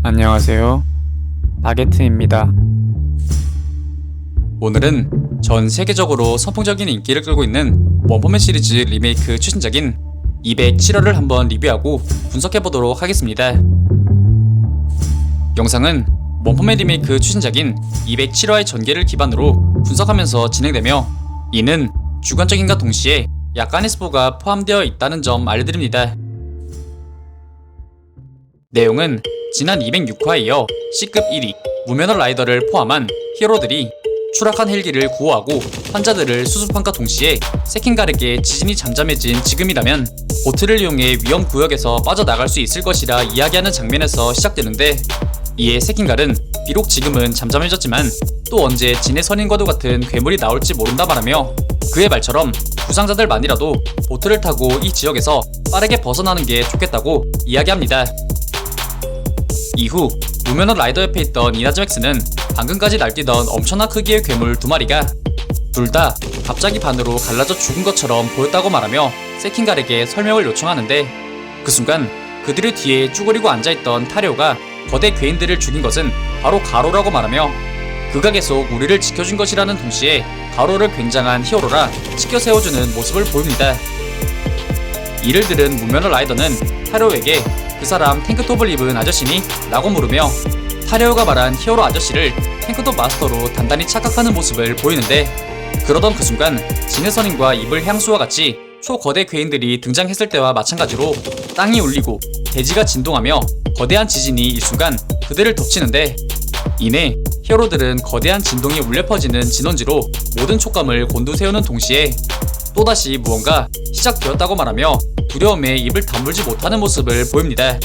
안녕하세요. 바게트입니다. 오늘은 전 세계적으로 선풍적인 인기를 끌고 있는 원펀맨 시리즈 리메이크 최신작인 207화를 한번 리뷰하고 분석해보도록 하겠습니다. 영상은 원펀맨 리메이크 최신작인 207화의 전개를 기반으로 분석하면서 진행되며, 이는 주관적인과 동시에 약간의 스포가 포함되어 있다는 점 알려드립니다. 내용은 지난 206화에 이어 C급 1위 무면허 라이더를 포함한 히어로들이 추락한 헬기를 구호하고 환자들을 수습함과 동시에 세킹갈에게 지진이 잠잠해진 지금이라면 보트를 이용해 위험 구역에서 빠져나갈 수 있을 것이라 이야기하는 장면에서 시작되는데, 이에 세킹갈은 비록 지금은 잠잠해졌지만 또 언제 진의 선인과도 같은 괴물이 나올지 모른다 말하며, 그의 말처럼 부상자들만이라도 보트를 타고 이 지역에서 빠르게 벗어나는 게 좋겠다고 이야기합니다. 이후 무면허 라이더 옆에 있던 이나즈 맥스는 방금까지 날뛰던 엄청난 크기의 괴물 두 마리가 둘 다 갑자기 반으로 갈라져 죽은 것처럼 보였다고 말하며 세킹갈에게 설명을 요청하는데, 그 순간 그들의 뒤에 쭈그리고 앉아있던 타레오가 거대 괴인들을 죽인 것은 바로 가로라고 말하며, 그가 계속 우리를 지켜준 것이라는 동시에 가로를 굉장한 히어로라 치켜 세워주는 모습을 보입니다. 이를 들은 무면허 라이더는 타레오에게 그 사람 탱크톱을 입은 아저씨니? 라고 물으며, 타레오가 말한 히어로 아저씨를 탱크톱 마스터로 단단히 착각하는 모습을 보이는데, 그러던 그 순간 진의 선인과 이블 향수와 같이 초거대 괴인들이 등장했을 때와 마찬가지로 땅이 울리고 대지가 진동하며 거대한 지진이 일순간 그들을 덮치는데, 이내 히어로들은 거대한 진동이 울려 퍼지는 진원지로 모든 촉감을 곤두세우는 동시에 또다시 무언가 시작되었다고 말하며 두려움에 입을 다물지 못하는 모습을 보입니다.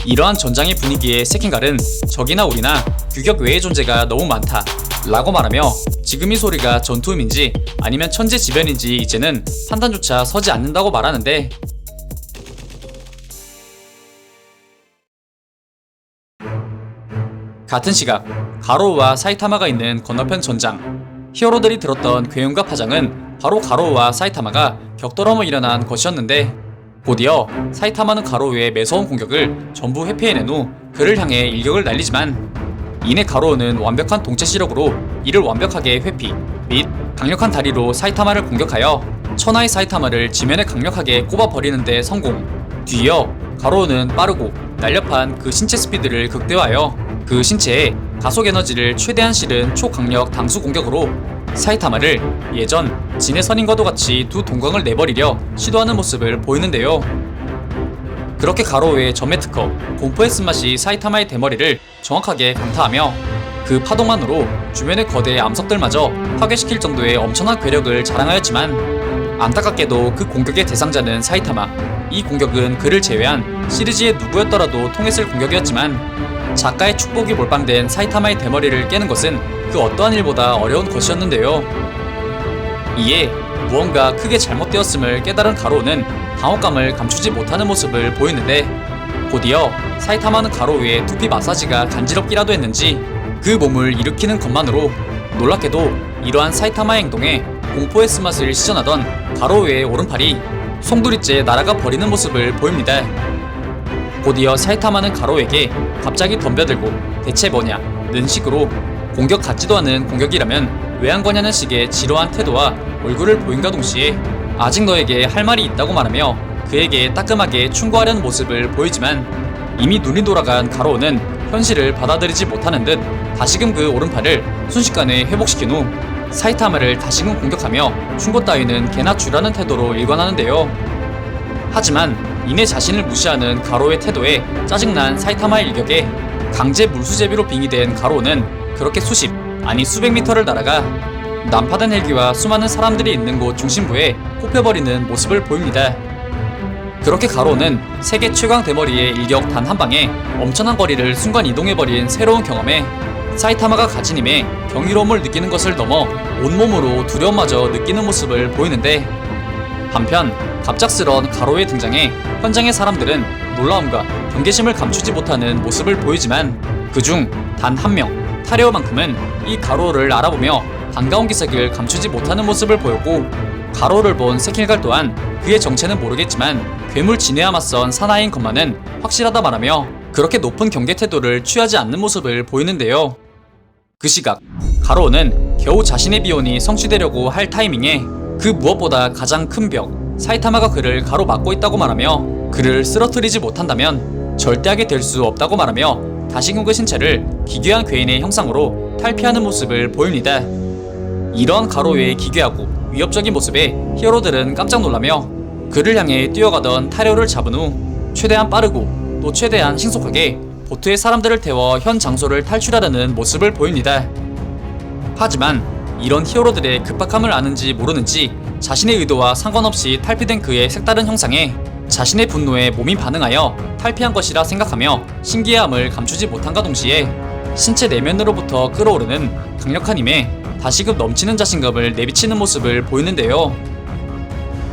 이러한 전장의 분위기에 세킹갈은 적이나 우리나 규격 외의 존재가 너무 많다 라고 말하며, 지금 이 소리가 전투음인지 아니면 천재지변인지 이제는 판단조차 서지 않는다고 말하는데, 같은 시각 가로우와 사이타마가 있는 건너편 전장, 히어로들이 들었던 괴음과 파장은 바로 가로우와 사이타마가 격돌하며 일어난 것이었는데, 곧이어 사이타마는 가로우의 매서운 공격을 전부 회피해낸 후 그를 향해 일격을 날리지만, 이내 가로우는 완벽한 동체 시력으로 이를 완벽하게 회피 및 강력한 다리로 사이타마를 공격하여 천하의 사이타마를 지면에 강력하게 꼽아버리는 데 성공. 뒤이어 가로우는 빠르고 날렵한 그 신체 스피드를 극대화하여 그 신체에 가속 에너지를 최대한 실은 초강력 당수 공격으로 사이타마를 예전 진의 선인과도 같이 두 동강을 내버리려 시도하는 모습을 보이는데요. 그렇게 가로우의 전매 특허 공포의 쓴맛이 사이타마의 대머리를 정확하게 강타하며 그 파동만으로 주변의 거대 암석들마저 파괴시킬 정도의 엄청난 괴력을 자랑하였지만, 안타깝게도 그 공격의 대상자는 사이타마. 이 공격은 그를 제외한 시리즈의 누구였더라도 통했을 공격이었지만, 작가의 축복이 몰빵된 사이타마의 대머리를 깨는 것은 그 어떠한 일보다 어려운 것이었는데요. 이에 무언가 크게 잘못되었음을 깨달은 가로우는 당혹감을 감추지 못하는 모습을 보이는데, 곧이어 사이타마는 가로우의 두피 마사지가 간지럽기라도 했는지 그 몸을 일으키는 것만으로 놀랍게도 이러한 사이타마의 행동에 공포의 쓴맛을 시전하던 가로우의 오른팔이 송두리째 날아가 버리는 모습을 보입니다. 곧이어 사이타마는 가로우에게 갑자기 덤벼들고 대체 뭐냐 는 식으로 공격 같지도 않은 공격이라면 왜 한 거냐는 식의 지루한 태도와 얼굴을 보인과 동시에 아직 너에게 할 말이 있다고 말하며 그에게 따끔하게 충고하려는 모습을 보이지만, 이미 눈이 돌아간 가로우는 현실을 받아들이지 못하는 듯 다시금 그 오른팔을 순식간에 회복시킨 후 사이타마를 다시금 공격하며 충고 따위는 개나 주라는 태도로 일관하는데요. 하지만 이내 자신을 무시하는 가로우의 태도에 짜증난 사이타마의 일격에 강제 물수제비로 빙의된 가로우는 그렇게 수십 아니 수백 미터를 날아가 난파된 헬기와 수많은 사람들이 있는 곳 중심부에 꼽혀버리는 모습을 보입니다. 그렇게 가로우는 세계 최강 대머리의 일격 단 한 방에 엄청난 거리를 순간 이동해버린 새로운 경험에 사이타마가 가진 힘에 경이로움을 느끼는 것을 넘어 온몸으로 두려움마저 느끼는 모습을 보이는데, 한편 갑작스런 가로우의 등장에 현장의 사람들은 놀라움과 경계심을 감추지 못하는 모습을 보이지만, 그중 단 한 명 타레오만큼은 이 가로우를 알아보며 반가운 기색을 감추지 못하는 모습을 보였고, 가로우를 본 세킹갈 또한 그의 정체는 모르겠지만 괴물 진해와 맞선 사나이인 것만은 확실하다 말하며 그렇게 높은 경계 태도를 취하지 않는 모습을 보이는데요. 그 시각 가로우는 겨우 자신의 비혼이 성취되려고 할 타이밍에 그 무엇보다 가장 큰 벽 사이타마가 그를 가로막고 있다고 말하며 그를 쓰러뜨리지 못한다면 절대하게 될 수 없다고 말하며 다시금 신체를 기괴한 괴인의 형상으로 탈피하는 모습을 보입니다. 이런 가로우의 기괴하고 위협적인 모습에 히어로들은 깜짝 놀라며 그를 향해 뛰어가던 타료를 잡은 후 최대한 빠르고 또 최대한 신속하게 보트에 사람들을 태워 현 장소를 탈출하려는 모습을 보입니다. 하지만 이런 히어로들의 급박함을 아는지 모르는지 자신의 의도와 상관없이 탈피된 그의 색다른 형상에 자신의 분노에 몸이 반응하여 탈피한 것이라 생각하며 신기해함을 감추지 못한과 동시에 신체 내면으로부터 끓어오르는 강력한 힘에 다시금 넘치는 자신감을 내비치는 모습을 보이는데요.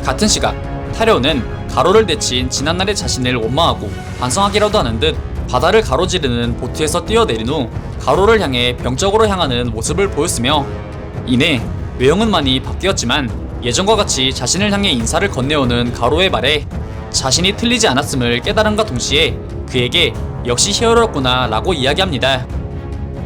같은 시각 타료는 가로를 데친 지난날의 자신을 원망하고 반성하기라도 하는 듯 바다를 가로지르는 보트에서 뛰어내린 후 가로를 향해 병적으로 향하는 모습을 보였으며 이내 외형은 많이 바뀌었지만 예전과 같이 자신을 향해 인사를 건네오는 가로의 말에 자신이 틀리지 않았음을 깨달음과 동시에 그에게 역시 히어로였구나 라고 이야기합니다.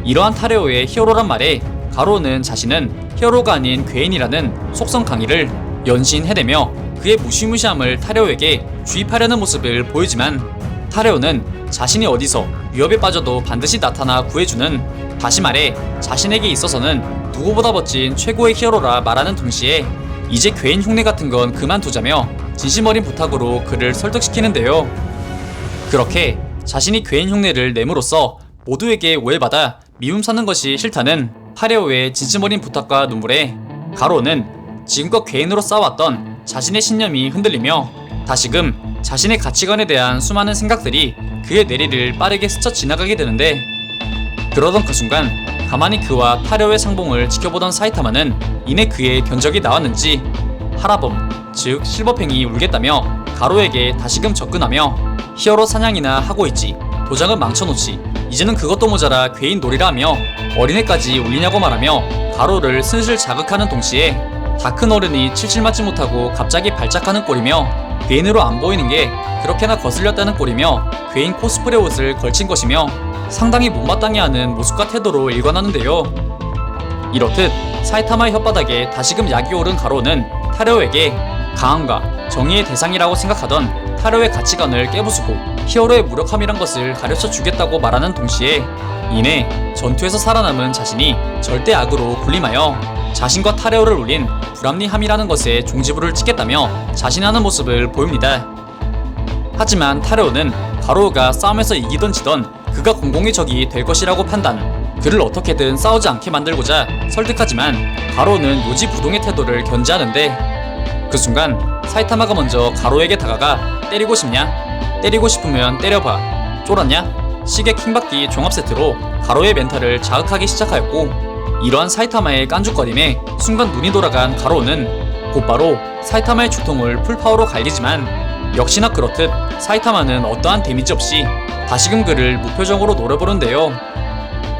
이러한 타레오의 히어로란 말에 가로는 자신은 히어로가 아닌 괴인이라는 속성 강의를 연신 해대며 그의 무시무시함을 타레오에게 주입하려는 모습을 보이지만 타레오는 자신이 어디서 위협에 빠져도 반드시 나타나 구해주는, 다시 말해 자신에게 있어서는 누구보다 멋진 최고의 히어로라 말하는 동시에 이제 괴인 흉내 같은 건 그만두자며 진심 어린 부탁으로 그를 설득시키는데요. 그렇게 자신이 괴인 흉내를 내므로써 모두에게 오해받아 미움 사는 것이 싫다는 타레오의 진심 어린 부탁과 눈물에 가로는 지금껏 괴인으로 싸웠던 자신의 신념이 흔들리며 다시금 자신의 가치관에 대한 수많은 생각들이 그의 뇌리를 빠르게 스쳐 지나가게 되는데, 그러던 그 순간 가만히 그와 타레오의 상봉을 지켜보던 사이타마는 이내 그의 견적이 나왔는지 하라범, 즉 실버팽이 울겠다며 가로에게 다시금 접근하며 히어로 사냥이나 하고 있지, 도장은 망쳐놓지, 이제는 그것도 모자라 괴인 놀이라 하며 어린애까지 울리냐고 말하며 가로를 슬슬 자극하는 동시에 다 큰 어른이 칠칠 맞지 못하고 갑자기 발작하는 꼴이며 괴인으로 안 보이는 게 그렇게나 거슬렸다는 꼴이며 괴인 코스프레 옷을 걸친 것이며 상당히 못마땅해하는 모습과 태도로 일관하는데요. 이렇듯 사이타마의 혓바닥에 다시금 약이 오른 가로는 타레오에게 강함과 정의의 대상이라고 생각하던 타레오의 가치관을 깨부수고 히어로의 무력함이란 것을 가르쳐 주겠다고 말하는 동시에 이내 전투에서 살아남은 자신이 절대 악으로 군림하여 자신과 타레오를 울린 불합리함이라는 것에 종지부를 찍겠다며 자신하는 모습을 보입니다. 하지만 타레오는 가로우가 싸움에서 이기던 지던 그가 공공의 적이 될 것이라고 판단, 그를 어떻게든 싸우지 않게 만들고자 설득하지만 가로우는 요지부동의 태도를 견지하는데, 그 순간 사이타마가 먼저 가로에게 다가가 때리고 싶냐? 때리고 싶으면 때려봐. 쫄았냐? 시계 킹받기 종합 세트로 가로의 멘탈을 자극하기 시작하였고, 이러한 사이타마의 깐죽거림에 순간 눈이 돌아간 가로우는 곧바로 사이타마의 죽통을 풀파워로 갈기지만 역시나 그렇듯 사이타마는 어떠한 데미지 없이 다시금 그를 무표정으로 노려보는데요.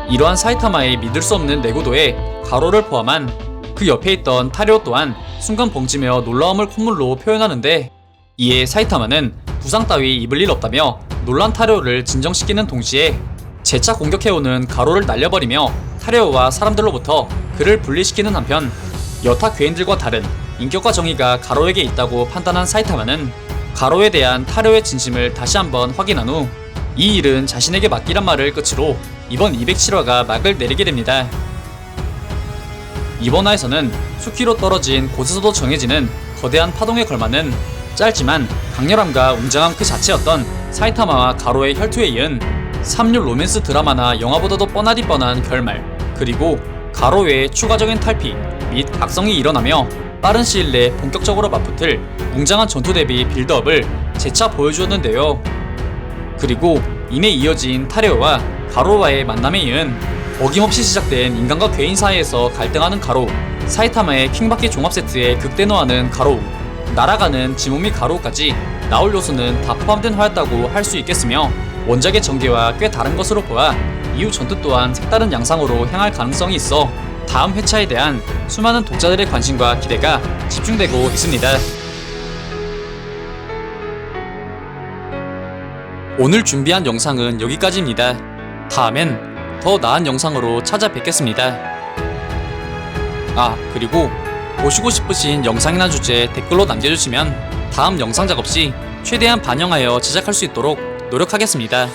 이러한 사이타마의 믿을 수 없는 내구도에 가로를 포함한 그 옆에 있던 타레오 또한 순간 벙찌며 놀라움을 콧물로 표현하는데, 이에 사이타마는 부상 따위 입을 일 없다며 놀란 타레오를 진정시키는 동시에 재차 공격해오는 가로를 날려버리며 타레오와 사람들로부터 그를 분리시키는 한편 여타 괴인들과 다른 인격과 정의가 가로에게 있다고 판단한 사이타마는 가로에 대한 타레오의 진심을 다시 한번 확인한 후 이 일은 자신에게 맡기란 말을 끝으로 이번 207화가 막을 내리게 됩니다. 이번 화에서는 수키로 떨어진 곳에서도 정해지는 거대한 파동에 걸맞는 짧지만 강렬함과 웅장함 그 자체였던 사이타마와 가로의 혈투에 이은 36 로맨스 드라마나 영화보다도 뻔하디 뻔한 결말, 그리고 가로의 추가적인 탈피 및 각성이 일어나며 빠른 시일 내 본격적으로 맞붙을 웅장한 전투 대비 빌드업을 재차 보여주었는데요. 그리고 이내 이어진 타레오와 가로와의 만남에 이은 어김없이 시작된 인간과 괴인 사이에서 갈등하는 가로, 사이타마의 킹받기 종합 세트에 극대노하는 가로우, 날아가는 지모미 가로우까지 나올 요소는 다 포함된 화였다고 할 수 있겠으며, 원작의 전개와 꽤 다른 것으로 보아 이후 전투 또한 색다른 양상으로 향할 가능성이 있어 다음 회차에 대한 수많은 독자들의 관심과 기대가 집중되고 있습니다. 오늘 준비한 영상은 여기까지입니다. 다음엔 더 나은 영상으로 찾아뵙겠습니다. 아, 그리고 보시고 싶으신 영상이나 주제 댓글로 남겨주시면 다음 영상 작업 시 최대한 반영하여 제작할 수 있도록 노력하겠습니다.